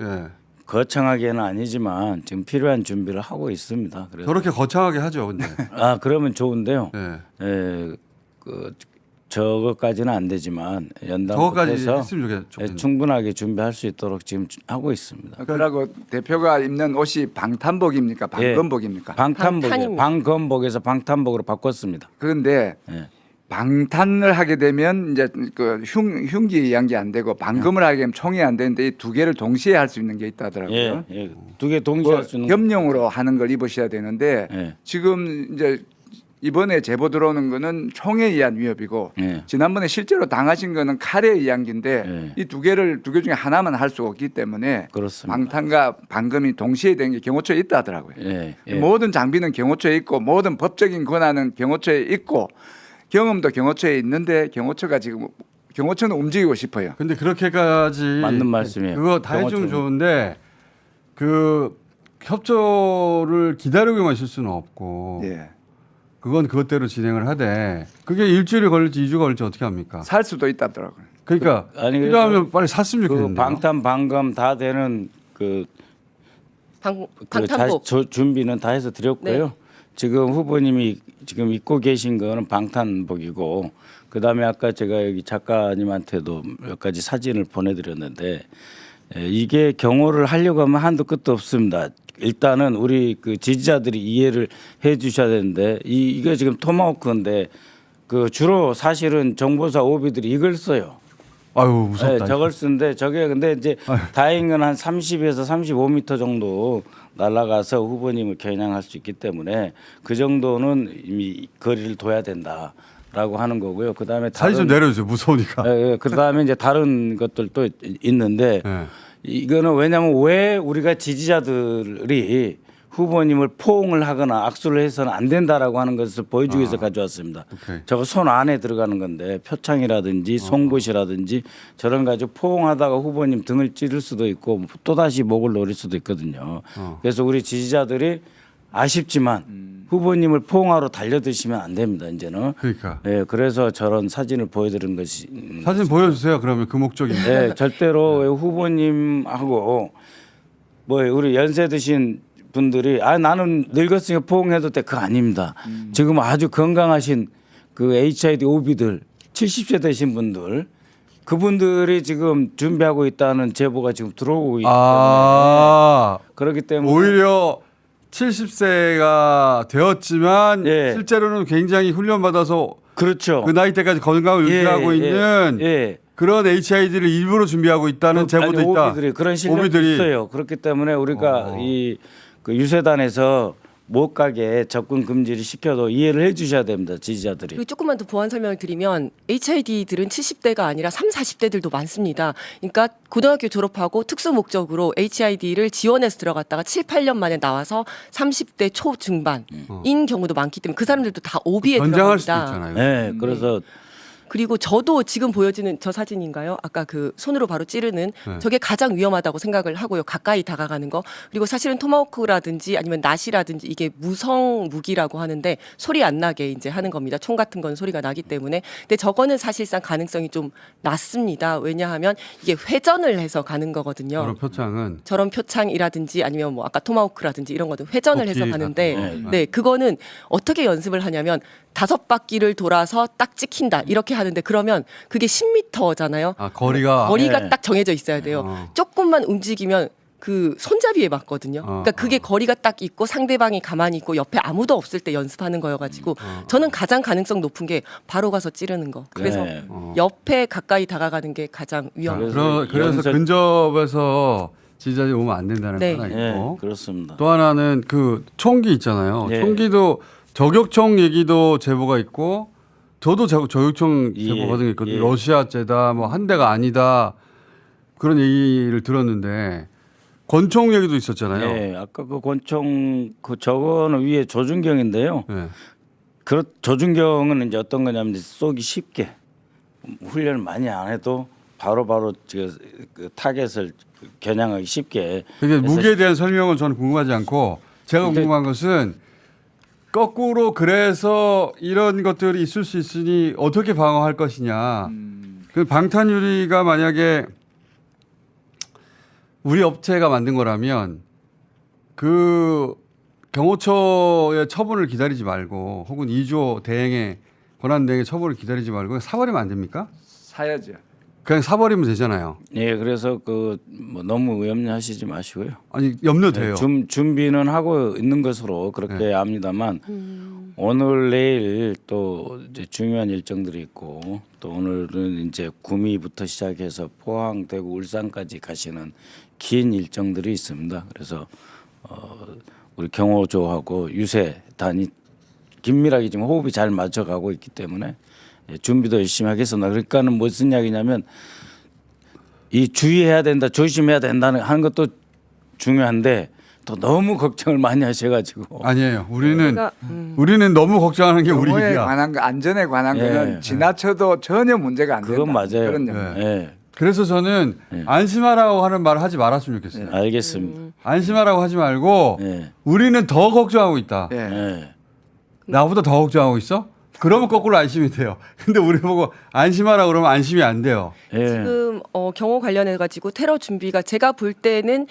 거창하게는 아니지만 지금 필요한 준비를 하고 있습니다. 그래서 저렇게 거창하게 하죠, 근데. 그러면 좋은데요. 저것까지는 안 되지만 저거까지 연단부터 했으면 좋겠네. 충분하게 준비할 수 있도록 지금 하고 있습니다. 그러고 대표가 입는 옷이 방탄복입니까? 방검복입니까? 방검복에서 방탄복으로 바꿨습니다. 그런데 방탄을 하게 되면 이제 그 흉기 양기 안 되고 방검을 하게 되면 총이 안 되는데 이 두 개를 동시에 할 수 있는 게 있다더라고요. 두 개 동시에 할 수 있는 겸용으로 하는 걸 입으셔야 되는데 지금 이제 이번에 제보 들어오는 거는 총에 의한 위협이고 예. 지난번에 실제로 당하신 거는 칼에 의한 긴데 예. 이 두 개 중에 하나만 할 수가 없기 때문에 그렇습니다. 방탄과 방금이 동시에 된 게 경호처에 있다 하더라고요. 예. 예. 모든 장비는 경호처에 있고 모든 법적인 권한은 경호처에 있고 경험도 경호처에 있는데 경호처는 움직이고 싶어요. 근데 그렇게까지 맞는 말씀이에요. 그거 다 해주면 경호처는. 좋은데 그 협조를 기다리고만 있을 수는 없고 예. 그건 그것대로 진행을 하되 그게 일주일이 걸릴지 2주가 걸릴지 어떻게 합니까? 살 수도 있다 하더라고요. 그러니까 아니, 필요하면 빨리 샀으면 그 좋겠는데. 방탄 방금 다 되는 그 방탄복. 준비는 다 해서 드렸고요. 네. 지금 후보님이 지금 입고 계신 거는 방탄복이고 그다음에 아까 제가 여기 작가님한테도 몇 가지 사진을 보내드렸는데 이게 경호를 하려고 하면 한도 끝도 없습니다. 일단은 우리 그 지지자들이 이해를 해 주셔야 되는데 이게 지금 토마호크인데 그 주로 사실은 정보사 오비들이 이걸 써요. 아유 무섭다. 네, 저걸 쓰는데 저게 근데 이제 다행인 건 한 30에서 35m 정도 날아가서 후보님을 겨냥할 수 있기 때문에 그 정도는 이미 거리를 둬야 된다라고 하는 거고요. 그다음에 사진 좀 내려주세요. 무서우니까. 그다음에 이제 다른 것들도 있는데 네. 이거는 왜냐하면 왜 우리가 지지자들이 후보님을 포옹을 하거나 악수를 해서는 안 된다라고 하는 것을 보여주기 위해서 가져왔습니다. 오케이. 저거 손 안에 들어가는 건데 표창이라든지 송곳이라든지 저런 가지고 포옹하다가 후보님 등을 찌를 수도 있고 또다시 목을 노릴 수도 있거든요. 그래서 우리 지지자들이 아쉽지만 후보님을 포옹하러 달려드시면 안 됩니다. 이제는. 그러니까. 네, 그래서 저런 사진을 보여드리는 것이 사진 보여주세요. 그러면 그 목적인데. 네, 절대로 후보님하고 뭐 우리 연세 드신 분들이 나는 늙었으니까 포옹해도 돼 그거 아닙니다. 지금 아주 건강하신 그 HID OB들 70세 되신 분들 그분들이 지금 준비하고 있다는 제보가 지금 들어오고 있기 때문에 그렇기 때문에 오히려 70세가 되었지만 예. 실제로는 굉장히 훈련받아서 그렇죠. 그 나이 때까지 건강을 유지하고 있는 그런 HID를 일부러 준비하고 있다는 제보도 아니, 있다. 오비들이 그런 실력이 있어요. 그렇기 때문에 우리가 그 유세단에서 못 가게 접근 금지를 시켜도 이해를 해 주셔야 됩니다. 지지자들이. 그리고 조금만 더 보완 설명을 드리면 HID들은 70대가 아니라 30, 40대들도 많습니다. 그러니까 고등학교 졸업하고 특수 목적으로 HID를 지원해서 들어갔다가 7, 8년 만에 나와서 30대 초중반인 경우도 많기 때문에 그 사람들도 다 오비에 변장할 수도 들어갑니다. 있잖아요. 네, 그래서 그리고 저도 지금 보여지는 저 사진인가요? 아까 그 손으로 바로 찌르는 저게 가장 위험하다고 생각을 하고요. 가까이 다가가는 거. 그리고 사실은 토마호크라든지 아니면 낫이라든지 이게 무성 무기라고 하는데 소리 안 나게 이제 하는 겁니다. 총 같은 건 소리가 나기 때문에. 근데 저거는 사실상 가능성이 좀 낮습니다. 왜냐하면 이게 회전을 해서 가는 거거든요. 그런 표창은 저런 표창이라든지 아니면 뭐 아까 토마호크라든지 이런 것도 회전을 해서 도끼 가는데 같은 거. 네, 그거는 어떻게 연습을 하냐면 5바퀴를 돌아서 딱 찍힌다 이렇게 하는데 그러면 그게 10m잖아요. 거리가 딱 정해져 있어야 돼요. 조금만 움직이면 그 손잡이에 맞거든요. 그러니까 그게 거리가 딱 있고 상대방이 가만히 있고 옆에 아무도 없을 때 연습하는 거여가지고 저는 가장 가능성 높은 게 바로 가서 찌르는 거. 그래서 옆에 가까이 다가가는 게 가장 위험해요. 그래서 근접에서 지지자들이 오면 안 된다는 네. 하나 있고 네, 그렇습니다. 또 하나는 그 총기 있잖아요. 네. 총기도 저격총 얘기도 제보가 있고 저도 저격총 제보 받은 게 있거든요. 러시아제다 뭐 한 대가 아니다 그런 얘기를 들었는데 권총 얘기도 있었잖아요. 네, 아까 그 권총 그 저거는 위에 조준경인데요. 네. 그 조준경은 이제 어떤 거냐면 쏘기 쉽게 훈련을 많이 안 해도 바로바로 그 타겟을 겨냥하기 쉽게. 그게 무기에 대한 설명은 저는 궁금하지 않고 제가 궁금한 것은 거꾸로 그래서 이런 것들이 있을 수 있으니 어떻게 방어할 것이냐. 그 방탄유리가 만약에 우리 업체가 만든 거라면 그 경호처의 처분을 기다리지 말고 혹은 2조 대행의 권한 대행의 처분을 기다리지 말고 사버리면 안 됩니까? 사야죠. 그냥 사버리면 되잖아요. 네, 그래서 그 뭐 너무 염려하시지 마시고요. 아니 염려돼요. 준비는 하고 있는 것으로 그렇게 압니다만 오늘 내일 또 이제 중요한 일정들이 있고 또 오늘은 이제 구미부터 시작해서 포항, 대구, 울산까지 가시는 긴 일정들이 있습니다. 그래서 우리 경호조하고 유세단이 긴밀하게 지금 호흡이 잘 맞춰가고 있기 때문에 준비도 열심히 하겠습니다. 그러니까는 무슨 이야기냐면 이 주의해야 된다, 조심해야 된다는 하는 것도 중요한데 또 너무 걱정을 많이 하셔가지고 아니에요. 우리는 제가, 우리는 너무 걱정하는 게 우리 경호에 일이야. 관한 거, 안전에 관한 예. 거는 지나쳐도 전혀 문제가 안 된다. 그건 맞아요. 그런 네. 점이에요. 예, 그래서 저는 안심하라고 하는 말을 하지 말았으면 좋겠어요. 알겠습니다. 안심하라고 하지 말고 예, 우리는 더 걱정하고 있다. 예. 예. 나보다 더 걱정하고 있어? 그러면 거꾸로 안심이 돼요. 근데 우리 보고 안심하라 그러면 안심이 안 돼요. 예. 지금 경호 관련해 가지고 테러 준비가 제가 볼 때는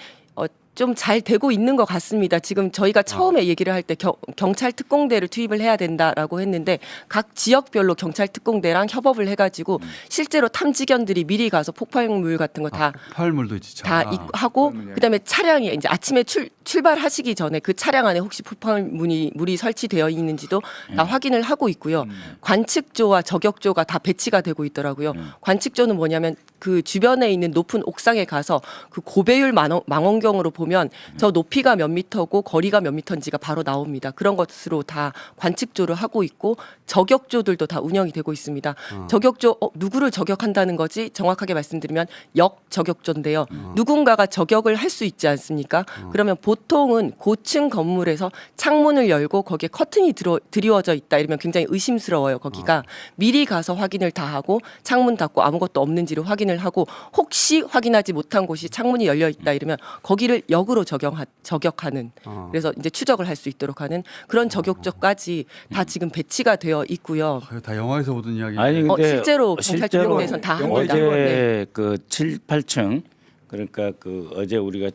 좀 잘 되고 있는 것 같습니다. 지금 저희가 처음에 얘기를 할 때 경찰 특공대를 투입을 해야 된다라고 했는데 각 지역별로 경찰 특공대랑 협업을 해가지고 실제로 탐지견들이 미리 가서 폭발물 같은 거 다 폭발물도 있지. 참. 다 하고 폭발물이요. 그다음에 차량이 이제 아침에 출발하시기 전에 그 차량 안에 혹시 폭발물이 설치되어 있는지도 다 확인을 하고 있고요. 관측조와 저격조가 다 배치가 되고 있더라고요. 관측조는 뭐냐면 그 주변에 있는 높은 옥상에 가서 그 고배율 망원경으로 보면 저 높이가 몇 미터고 거리가 몇 미터인지가 바로 나옵니다. 그런 것으로 다 관측조를 하고 있고 저격조들도 다 운영이 되고 있습니다. 저격조 누구를 저격한다는 거지 정확하게 말씀드리면 역저격조인데요. 누군가가 저격을 할 수 있지 않습니까? 그러면 보통은 고층 건물에서 창문을 열고 거기에 커튼이 드리워져 있다 이러면 굉장히 의심스러워요. 거기가 미리 가서 확인을 다 하고 창문 닫고 아무것도 없는지를 확인을 하고 혹시 확인하지 못한 곳이 창문이 열려 있다 이러면 거기를 역으로 저격하는 그래서 이제 추적을 할 수 있도록 하는 그런 저격조까지 다 지금 배치가 되어 있고요. 다 영화에서 보던 이야기. 아니 근데 실제로 경찰 특공대에서는 다 합니다. 어제 네. 그 7, 8층 그러니까 그 어제 우리가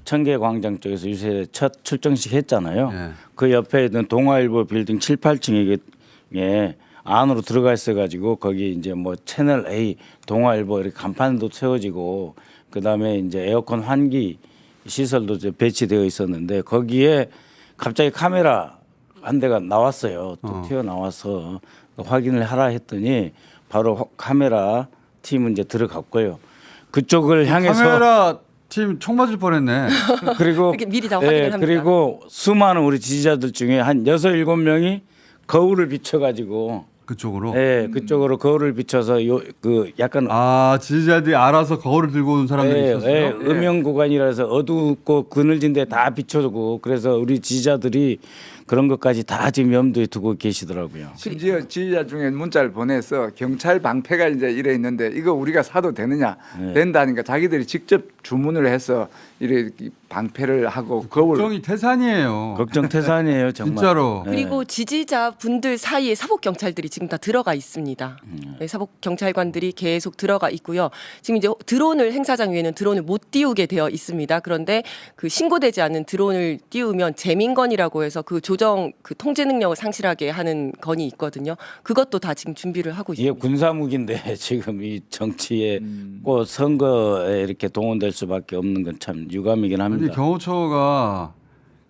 청계광장 쪽에서 유세 첫 출정식 했잖아요. 네. 그 옆에 있는 동아일보 빌딩 7, 8층에 안으로 들어가 있어가지고 거기 이제 뭐 채널 A, 동아일보 이렇게 간판도 세워지고 그 다음에 이제 에어컨 환기 시설도 이제 배치되어 있었는데 거기에 갑자기 카메라 한 대가 나왔어요. 또 튀어나와서 확인을 하라 했더니 바로 카메라 팀은 이제 들어갔고요. 그쪽을 향해서 카메라 팀 총 맞을 뻔했네. 그리고 이렇게 미리 다 확인을 합니다. 그리고 수많은 우리 지지자들 중에 한 6, 7명이 거울을 비춰가지고 그쪽으로. 그쪽으로 거울을 비춰서 그 약간 지지자들이 알아서 거울을 들고 온 사람들이 있었어요. 음영 구간이라서 어둡고 그늘진 데 다 비춰주고 그래서 우리 지지자들이 그런 것까지 다 지금 염두에 두고 계시더라고요. 심지어 지지자 중에 문자를 보내서 경찰 방패가 이제 이래 있는데 이거 우리가 사도 되느냐 된다니까 자기들이 직접 주문을 해서 이렇게 방패를 하고 거울 걱정이 태산이에요. 걱정 태산이에요 정말. 진짜로. 그리고 지지자 분들 사이에 사복 경찰들이 지금 다 들어가 있습니다. 네, 사복 경찰관들이 계속 들어가 있고요. 지금 이제 드론을 행사장 위에는 드론을 못 띄우게 되어 있습니다. 그런데 그 신고되지 않은 드론을 띄우면 재민건이라고 해서 그 조정 그 통제 능력을 상실하게 하는 건이 있거든요. 그것도 다 지금 준비를 하고 이게 있습니다. 군사무기인데 지금 이 정치에 꼭 선거에 이렇게 동원될 수밖에 없는 건 참 유감이긴 합니다. 근데 경호처가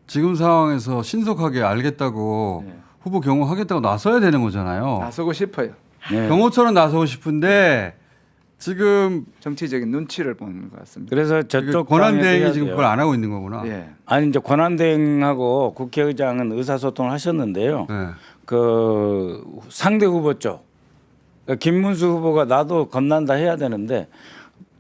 지금 상황에서 신속하게 알겠다고 후보 경호하겠다고 나서야 되는 거잖아요. 나서고 싶어요. 경호처는 나서고 싶은데 지금 정치적인 눈치를 보는 것 같습니다. 그래서 저쪽 권한대행이 지금 그걸 안 하고 있는 거구나. 아니 이제 권한대행하고 국회의장은 의사소통을 하셨는데요. 그 상대 후보 쪽 그러니까 김문수 후보가 나도 겁난다 해야 되는데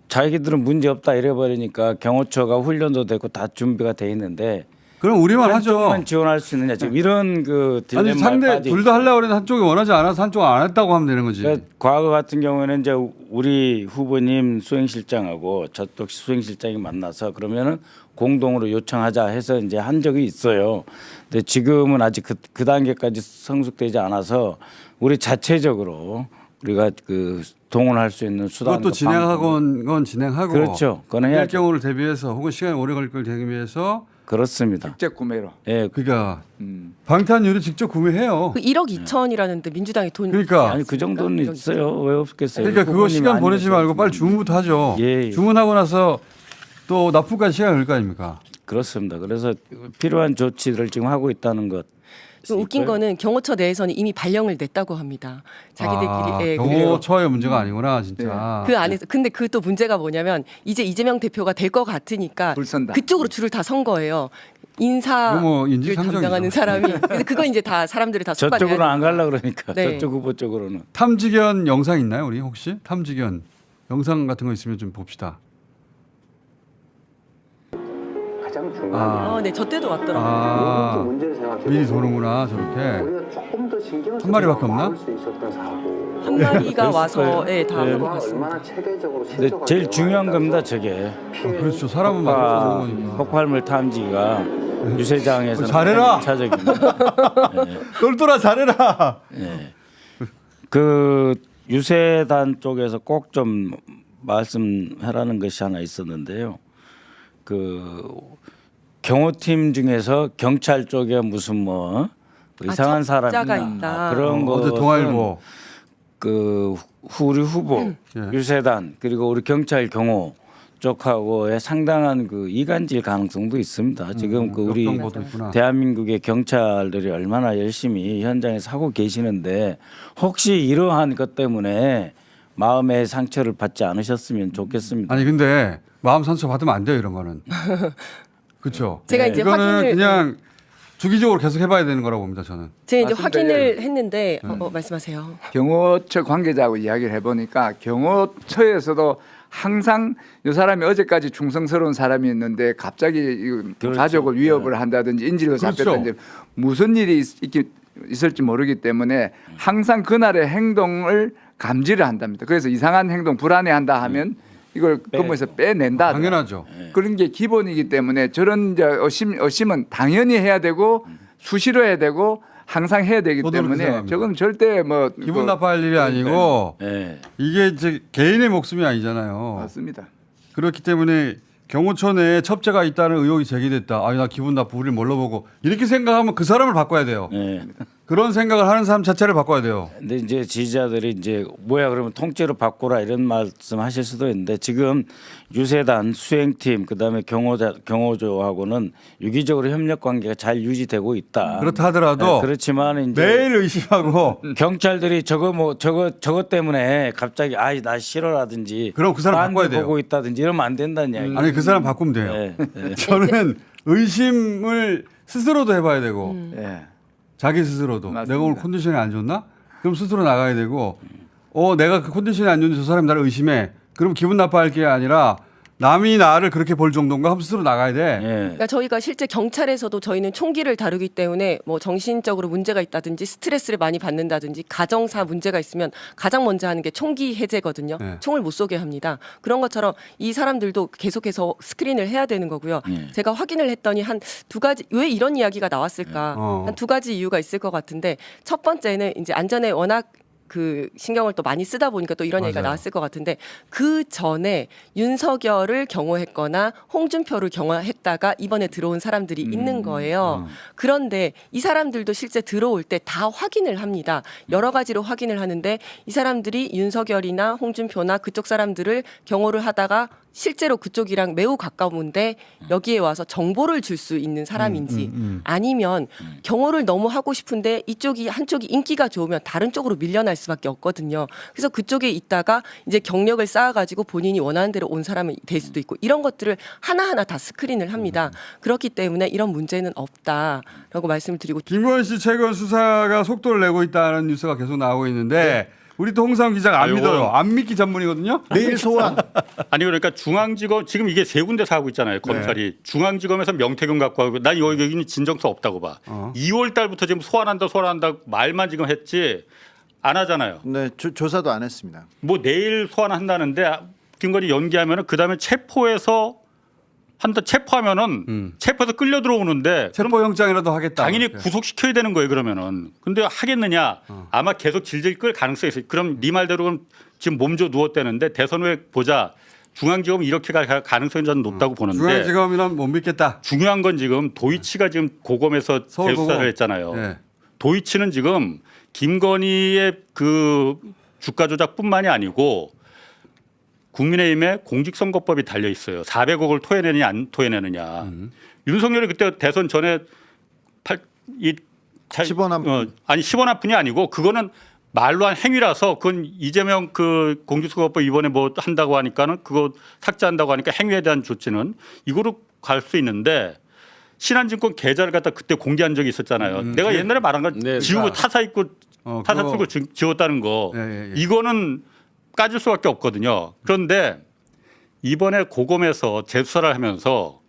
자기들은 문제 없다 이래버리니까 경호처가 훈련도 되고 다 준비가 돼 있는데 그럼 우리만 하죠. 한쪽만 지원할 수 있느냐 지금 이런 그 딜레마에 아니 상대 빠져 둘 다 하려고 그랬는데 한쪽이 원하지 않아서 한쪽은 안 했다고 하면 되는 거지. 그러니까 과거 같은 경우에는 이제 우리 후보님 수행실장하고 저쪽 수행실장이 만나서 그러면은 공동으로 요청하자 해서 이제 한 적이 있어요. 근데 지금은 아직 그 단계까지 성숙되지 않아서 우리 자체적으로 우리가 그 동원할 수 있는 수단 그것도 진행하건 건 진행하고 그렇죠. 그건 해야죠. 이럴 경우를 대비해서 혹은 시간이 오래 걸릴 걸 대비해서 그렇습니다. 직접 구매로. 예, 그러니까 방탄유리 직접 구매해요. 그 1억 2천이라는데 민주당이 돈 그러니까 아니 그 정도는 있어요. 왜 없겠어요? 그러니까 그거 후보님이 시간 보내지 아니어서. 말고 빨리 주문부터 하죠. 예. 주문하고 나서 또 납품까지 시간 걸릴 거 아닙니까? 그렇습니다. 그래서 필요한 조치들을 지금 하고 있다는 것. 웃긴 거는 경호처 내에서는 이미 발령을 냈다고 합니다. 자기들끼리 경호처의 문제가 아니구나 진짜. 그 안에서 근데 그 또 문제가 뭐냐면 이제 이재명 대표가 될 것 같으니까 불선다. 그쪽으로 줄을 다 선 거예요. 인사를 뭐 인지상정이죠. 담당하는 사람이 근데 그거 이제 다 사람들이 다 속아내야 저쪽으로 안 되니까. 가려 그러니까 네. 저쪽 후보 쪽으로는. 탐지견 영상 있나요, 우리 혹시? 탐지견 영상 같은 거 있으면 좀 봅시다. 가장 중요한 네, 저 때도 왔더라고요. 아, 문제를 생각해 미리 도는구나 저렇게. 우리가 조금 더 신경을 한 마리밖에 없나? 막을 수 있었던 사고. 한 마리가 와서 거예요. 네, 다 네. 한번 봤습니다. 얼마나 체계적으로 근데 신조가 제일 중요한 들어가야 겁니다, 해서 저게. 그렇죠. 사람은 막을 수 없는 거니까. 폭발물 탐지가 유세장에서 잘해라. 차적입니다. 네. 똘똘아 잘해라. 네. 그 유세단 쪽에서 꼭 좀 말씀하라는 것이 하나 있었는데요. 그 경호팀 중에서 경찰 쪽에 무슨 뭐 이상한 사람이 첩자가 있다. 그런 거 어제 동아일보 그 우리 후보 유세단 그리고 우리 경찰 경호 쪽하고의 상당한 그 이간질 가능성도 있습니다. 지금 그 우리 역정보도 있구나. 대한민국의 경찰들이 얼마나 열심히 현장에서 하고 계시는데 혹시 이러한 것 때문에 마음의 상처를 받지 않으셨으면 좋겠습니다. 아니 근데 마음 상처 받으면 안 돼요 이런 거는. 그렇죠. 제가 이제 이거는 확인을 그냥 주기적으로 계속 해봐야 되는 거라고 봅니다 저는. 제가 이제 말씀드려요. 확인을 했는데 말씀하세요. 경호처 관계자하고 이야기를 해보니까 경호처에서도 항상 이 사람이 어제까지 충성스러운 사람이었는데 갑자기 그렇죠. 가족을 위협을 한다든지 인질로 그렇죠. 잡혔다든지 무슨 일이 있을지 모르기 때문에 항상 그날의 행동을 감지를 한답니다. 그래서 이상한 행동 불안해한다 하면 이걸 근무에서 빼낸다. 당연하죠. 그런 게 기본이기 때문에 저런 이제 의심은 당연히 해야 되고 수시로 해야 되고 항상 해야 되기 저도 그렇게 때문에 생각합니다. 저건 절대 뭐 기분 나빠할 일이 아니고 네. 이게 이제 개인의 목숨이 아니잖아요. 맞습니다. 그렇기 때문에 경호처 내에 첩자가 있다는 의혹이 제기됐다. 아니 나 기분 나쁘고 우리를 뭘로 보고 이렇게 생각하면 그 사람을 바꿔야 돼요. 네. 그런 생각을 하는 사람 자체를 바꿔야 돼요. 근데 이제 지지자들이 이제 뭐야 그러면 통째로 바꾸라 이런 말씀하실 수도 있는데 지금 유세단 수행팀 그다음에 경호조하고는 유기적으로 협력 관계가 잘 유지되고 있다. 그렇다 하더라도 네, 그렇지만 이제 매일 의심하고 경찰들이 저거 때문에 갑자기 아이 나 싫어라든지 그럼 그 사람 바꿔야 돼요. 보고 있다든지 이러면 안 된다는 이야기. 아니 그 사람 바꾸면 돼요. 네, 네. 저는 의심을 스스로도 해봐야 되고 예. 자기 스스로도 맞습니다. 내가 오늘 컨디션이 안 좋나? 그럼 스스로 나가야 되고 내가 그 컨디션이 안 좋은데 저 사람이 나를 의심해. 그럼 기분 나빠할 게 아니라 남이 나를 그렇게 볼 정도인가 하면 스스로 나가야 돼. 네. 그러니까 저희가 실제 경찰에서도 저희는 총기를 다루기 때문에 뭐 정신적으로 문제가 있다든지 스트레스를 많이 받는다든지 가정사 문제가 있으면 가장 먼저 하는 게 총기 해제거든요. 네. 총을 못 쏘게 합니다. 그런 것처럼 이 사람들도 계속해서 스크린을 해야 되는 거고요. 네. 제가 확인을 했더니 한 두 가지 왜 이런 이야기가 나왔을까? 한 두 가지 이유가 있을 것 같은데 첫 번째는 이제 안전에 워낙 그 신경을 또 많이 쓰다 보니까 또 이런 얘기가 맞아요. 나왔을 것 같은데 그 전에 윤석열을 경호했거나 홍준표를 경호했다가 이번에 들어온 사람들이 있는 거예요. 그런데 이 사람들도 실제 들어올 때 다 확인을 합니다. 여러 가지로 확인을 하는데 이 사람들이 윤석열이나 홍준표나 그쪽 사람들을 경호를 하다가 실제로 그쪽이랑 매우 가까운데 여기에 와서 정보를 줄 수 있는 사람인지 아니면 경호를 너무 하고 싶은데 이쪽이 한쪽이 인기가 좋으면 다른 쪽으로 밀려날 수밖에 없거든요. 그래서 그쪽에 있다가 이제 경력을 쌓아가지고 본인이 원하는 대로 온 사람이 될 수도 있고 이런 것들을 하나하나 다 스크린을 합니다. 그렇기 때문에 이런 문제는 없다라고 말씀을 드리고 김건희 씨 최근 수사가 속도를 내고 있다는 뉴스가 계속 나오고 있는데 우리 또 홍상 기자가 안 아이고. 믿어요. 안 믿기 전문이거든요. 내일 소환. 아니 그러니까 중앙지검 지금 이게 세 군데서 하고 있잖아요. 검찰이 중앙지검에서 명태균 갖고 하고 난 여기는 진정서 없다고 봐. 2월 달부터 지금 소환한다 말만 지금 했지 안 하잖아요. 네, 조사도 안 했습니다. 뭐 내일 소환한다는데 김건희 연기하면은 그다음에 체포하면은 체포해서 끌려 들어오는데 체포영장이라도 하겠다. 당연히 구속시켜야 되는 거예요 그러면은. 근데 하겠느냐? 아마 계속 질질 끌 가능성이 있어요. 그럼 네 말대로는 지금 몸져 누웠다는데 대선 후에 보자. 중앙지검이 이렇게 갈 가능성이 저는 높다고 보는데. 중앙지검이란 못 믿겠다. 중요한 건 지금 도이치가 지금 고검에서 서울 재수사를 고검. 했잖아요. 네. 도이치는 지금 김건희의 그 주가 조작뿐만이 아니고 국민의힘에 공직선거법이 달려 있어요. 400억을 토해내느냐 안 토해내느냐. 윤석열이 그때 대선 전에 10원 한 푼. 아니 10원 한 푼이 아니고 그거는 말로 한 행위라서 그건 이재명 그 공직선거법 이번에 뭐 한다고 하니까는 그거 삭제한다고 하니까 행위에 대한 조치는 이거로 갈 수 있는데 신한증권 계좌를 갖다 그때 공개한 적이 있었잖아요. 내가 옛날에 말한 거 네, 지우고 타사 입고 타사 그거- 쓰고 지웠다는 거 예. 이거는 까질 수밖에 없거든요. 그런데 이번에 고검에서 재수사를 하면서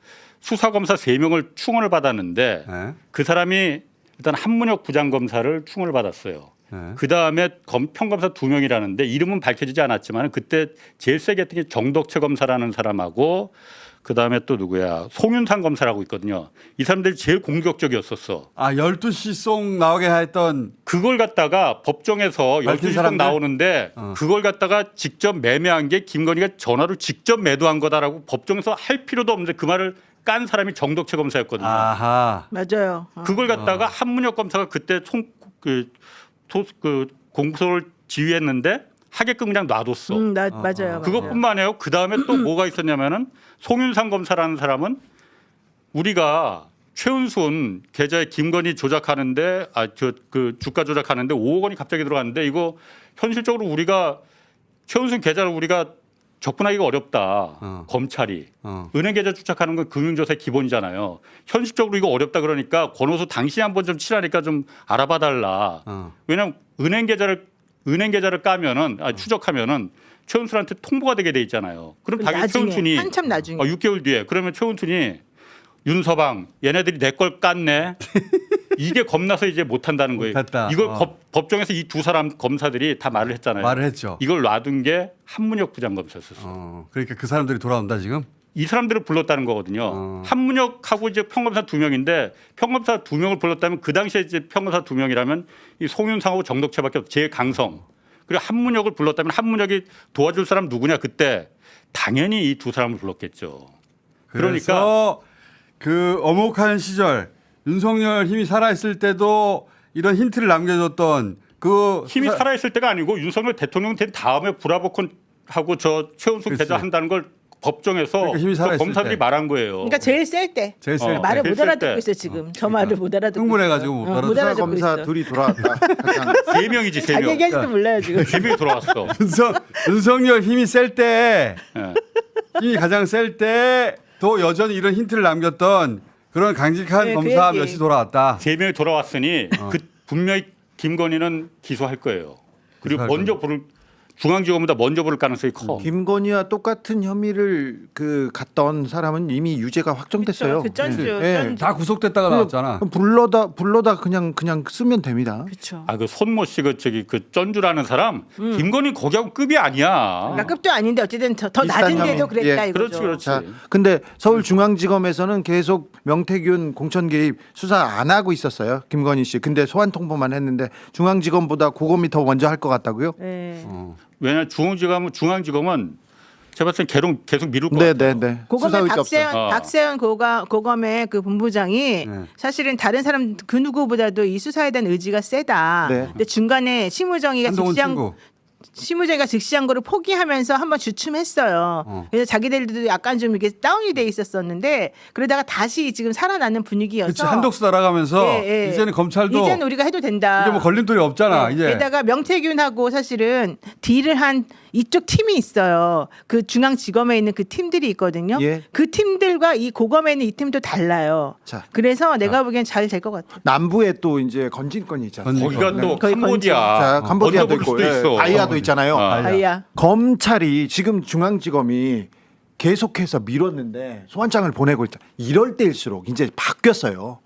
수사검사 3명을 충원을 받았는데 예. 그 사람이 일단 한문혁 부장검사를 충원을 받았어요. 예. 그 다음에 평검사 2명이라는데 이름은 밝혀지지 않았지만 그때 제일 세게 했던 게 정덕채 검사라는 사람하고 그 다음에 또 누구야 송윤상 검사라고 있거든요. 이 사람들이 제일 공격적이었었어. 12시 송 나오게 했던 그걸 갖다가 법정에서 밝힌 12시 송 사람들? 나오는데 그걸 갖다가 직접 매매한 게 김건희가 전화로 직접 매도한 거다라고 법정에서 할 필요도 없는데 그 말을 깐 사람이 정덕채 검사였거든요. 아하. 맞아요. 그걸 갖다가 한문혁 검사가 그때 공소를 지휘했는데 하게끔 그냥 놔뒀어. 맞아요. 그것뿐만 아니라 그 다음에 또 뭐가 있었냐면은 송윤상 검사라는 사람은 우리가 최은순 계좌에 김건희 조작하는데 그 주가 조작하는데 5억 원이 갑자기 들어갔는데 이거 현실적으로 우리가 최은순 계좌를 우리가 접근하기가 어렵다. 검찰이 은행 계좌 추적하는 건 금융조사의 기본이잖아요. 현실적으로 이거 어렵다 그러니까 권오수 당신이 한번 좀 치라니까 좀 알아봐 달라. 왜냐하면 은행 계좌를 까면은 추적하면은 최은순한테 통보가 되게 돼 있잖아요. 그럼 당연히 나중에, 최은순이 한참 나중에. 6개월 뒤에 그러면 최은순이 윤서방 얘네들이 내 걸 깠네. 이게 겁나서 이제 못 한다는 거예요. 못했다. 이걸 법정에서 이 두 사람 검사들이 다 말을 했잖아요. 말을 했죠. 이걸 놔둔 게 한문혁 부장검사였었어. 그러니까 그 사람들이 돌아온다 지금? 이 사람들을 불렀다는 거거든요. 한문혁하고 이제 평검사 2명인데 평검사 2명을 불렀다면 그 당시에 이제 평검사 2명이라면 이 송윤상하고 정덕채밖에 없어. 제 강성. 그리고 한문혁을 불렀다면 한문혁이 도와줄 사람 누구냐 그때 당연히 이 두 사람을 불렀겠죠. 그러니까 그 어목한 시절 윤석열 힘이 살아있을 때도 이런 힌트를 남겨줬던 그 힘이 살아있을 때가 아니고 윤석열 대통령 된 다음에 브라보콘하고 저 최은순 계좌 한다는 걸 법정에서 그러니까 힘이 살아있을 검사들이 때. 말한 거예요. 그러니까 제일 셀 때. 제일 셀 때. 말을 제일 못 셀 알아듣고 때. 있어 지금. 저 말을 못 알아듣고. 흥분해가지고 있어. 못 못 알아듣고. 알아듣고 검사 있어. 둘이 돌아왔다. 3명이지 3명. 자기 얘기할지도 몰라요 지금. 3명이 돌아왔어. 윤석열 힘이 셀 때 예. 힘이 가장 셀 때 또 여전히 이런 힌트를 남겼던 그런 강직한 네, 그 검사 얘기. 몇이 돌아왔다. 3명이 돌아왔으니 그 분명히 김건희는 기소할 거예요. 그리고 기소할 먼저 부를 중앙지검보다 먼저 부를 가능성이 커. 김건희와 똑같은 혐의를 갔던 사람은 이미 유죄가 확정됐어요. 그 전주. 다 구속됐다가 나왔잖아. 불러다 그냥 쓰면 됩니다. 그렇죠. 그 손모 씨 그 전주라는 사람 김건희 거기하고 급이 아니야. 그러니까 급도 아닌데 어쨌든 더 비슷한 낮은데도 혐의. 그랬다 예. 이거죠. 그렇지. 자, 근데 서울중앙지검에서는 계속 명태균 공천 개입 수사 안 하고 있었어요. 김건희 씨. 근데 소환 통보만 했는데 중앙지검보다 고검이 더 먼저 할 것 같다고요? 네. 왜냐 중앙지검은 제가 봤을 땐 계속 미룰 것 같아요. 네. 고검의 박세현 고검의 그 본부장이 네. 사실은 다른 사람 그 누구보다도 이 수사에 대한 의지가 세다. 네. 근데 중간에 한동훈 친구. 심우정이가 즉시한 거를 포기하면서 한번 주춤했어요. 그래서 자기들도 약간 좀 이렇게 다운이 돼 있었었는데 그러다가 다시 지금 살아나는 분위기여서. 그렇지 한독수 날아가면서 예. 이제는 검찰도 이제는 우리가 해도 된다. 이제 뭐 걸림돌이 없잖아. 네. 이제. 게다가 명태균하고 사실은 딜을 한 이쪽 팀이 있어요. 그 중앙지검에 있는 그 팀들이 있거든요. 예. 그 팀들과 이 고검에 있는 이 팀도 달라요. 자. 그래서 내가 보기엔 잘 될 것 같아. 남부에 또 이제 건진권이 있잖아요. 거기가 또 거의 캄보디아. 자, 캄보디아도 먼저 있고 부를 수도 있어. 아이아도 있잖아요. 아이야. 검찰이 지금 중앙지검이 계속해서 밀었는데 소환장을 보내고 있다. 이럴 때일수록 이제 바뀌었어요.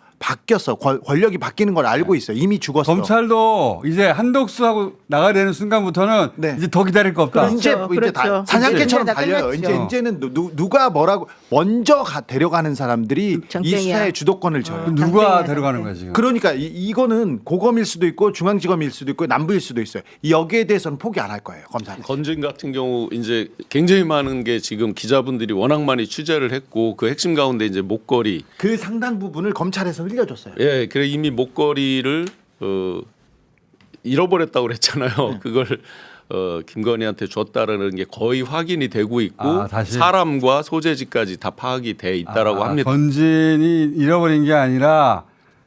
권력이 바뀌는 걸 알고 있어요. 이미 죽었어. 검찰도 이제 한독수하고 나가야 되는 순간부터는 네. 이제 더 기다릴 거 없다. 이제 그렇죠. 다 사냥개처럼 이제 다 달려요. 끝났죠. 이제는 누가 뭐라고 먼저 데려가는 사람들이 이 정땡이야. 수사의 주도권을 져요. 누가 장땡이야, 데려가는 거야 지금? 그러니까 이거는 고검일 수도 있고 중앙지검일 수도 있고 남부일 수도 있어요. 여기에 대해서는 포기 안 할 거예요. 검사는. 건진 같은 경우 이제 굉장히 많은 게 지금 기자분들이 워낙 많이 취재를 했고 그 핵심 가운데 이제 목걸이. 그 상당 부분을 검찰에서 흘려줬어요. 예, 그래 이미 목걸이를 잃어버렸다고 그랬잖아요. 그걸 김건희한테 줬다라는 게 거의 확인이 되고 있고 다시? 사람과 소재지까지 다 파악이 돼 있다라고 합니다. 건진이 잃어버린 게 아니라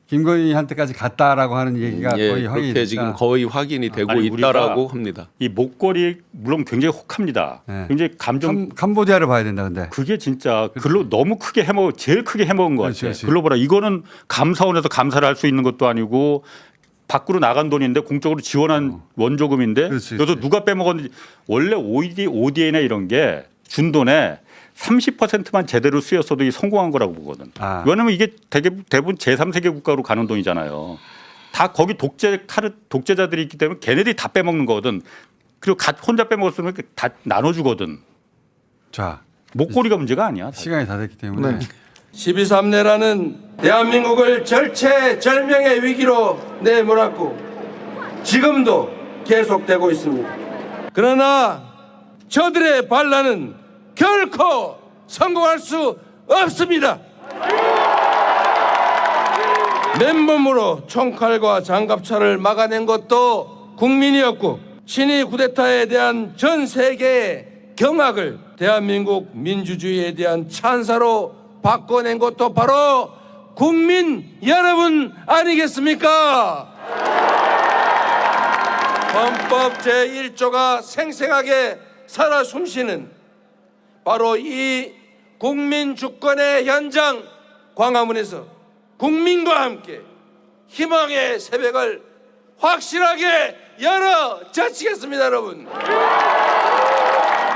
김건희한테까지 갔다라고 하는 얘기가 예, 거의 확인이 그렇게 됐다. 지금 거의 확인이 되고 아니, 있다라고 우리가 합니다. 이 목걸이 물론 굉장히 혹합니다. 네. 굉장히 감정 캄보디아를 봐야 된다 근데. 그게 진짜 너무 크게 제일 크게 해먹은 것 같아요. 그렇지. 글로벌화 이거는 감사원에서 감사를 할 수 있는 것도 아니고 밖으로 나간 돈인데 공적으로 지원한 원조금인데 그래서 누가 빼먹었는지 원래 ODA나 이런 게 준 돈에 30%만 제대로 쓰였어도 이 성공한 거라고 보거든. 왜냐하면 이게 대부분 제3세계 국가로 가는 돈이잖아요. 다 거기 독재자들이 있기 때문에 걔네들이 다 빼먹는 거거든. 그리고 혼자 빼먹었으면 다 나눠주거든. 자, 목걸이가 문제가 아니야. 시간이 다 됐기 때문에. 12.3내라는 대한민국을 절체절명의 위기로 내몰았고 지금도 계속되고 있습니다. 그러나 저들의 반란은 결코 성공할 수 없습니다. 맨몸으로 총칼과 장갑차를 막아낸 것도 국민이었고 친위 쿠데타에 대한 전 세계의 경악을 대한민국 민주주의에 대한 찬사로 바꿔낸 것도 바로 국민 여러분 아니겠습니까? 헌법 제1조가 생생하게 살아 숨쉬는 바로 이 국민 주권의 현장 광화문에서 국민과 함께 희망의 새벽을 확실하게 열어 제치겠습니다, 여러분.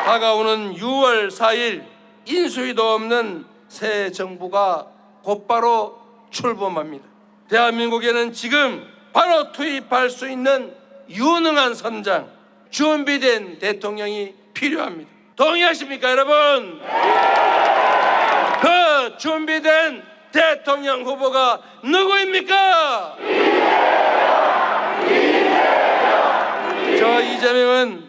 다가오는 6월 4일 인수위도 없는 새 정부가 곧바로 출범합니다. 대한민국에는 지금 바로 투입할 수 있는 유능한 선장, 준비된 대통령이 필요합니다. 동의하십니까, 여러분? 그 준비된 대통령 후보가 누구입니까? 저 이재명은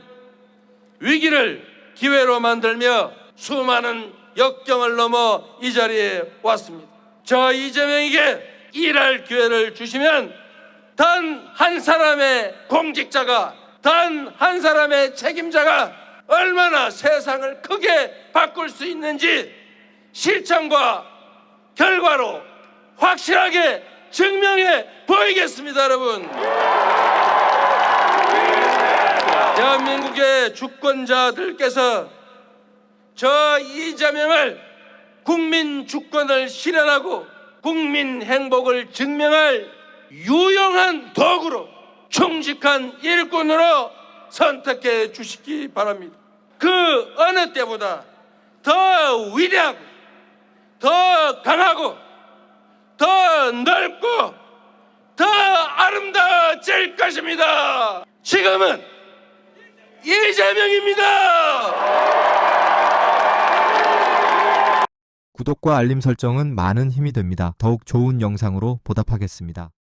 위기를 기회로 만들며 수많은 역경을 넘어 이 자리에 왔습니다. 저 이재명에게 일할 기회를 주시면 단 한 사람의 공직자가, 단 한 사람의 책임자가 얼마나 세상을 크게 바꿀 수 있는지 실천과 결과로 확실하게 증명해 보이겠습니다, 여러분. 대한민국의 주권자들께서 저 이재명을 국민 주권을 실현하고 국민 행복을 증명할 유용한 도구로 충직한 일꾼으로 선택해 주시기 바랍니다. 그 어느 때보다 더 위대하고 더 강하고 더 넓고 더 아름다워질 것입니다. 지금은 이재명입니다. 구독과 알림 설정은 많은 힘이 됩니다. 더욱 좋은 영상으로 보답하겠습니다.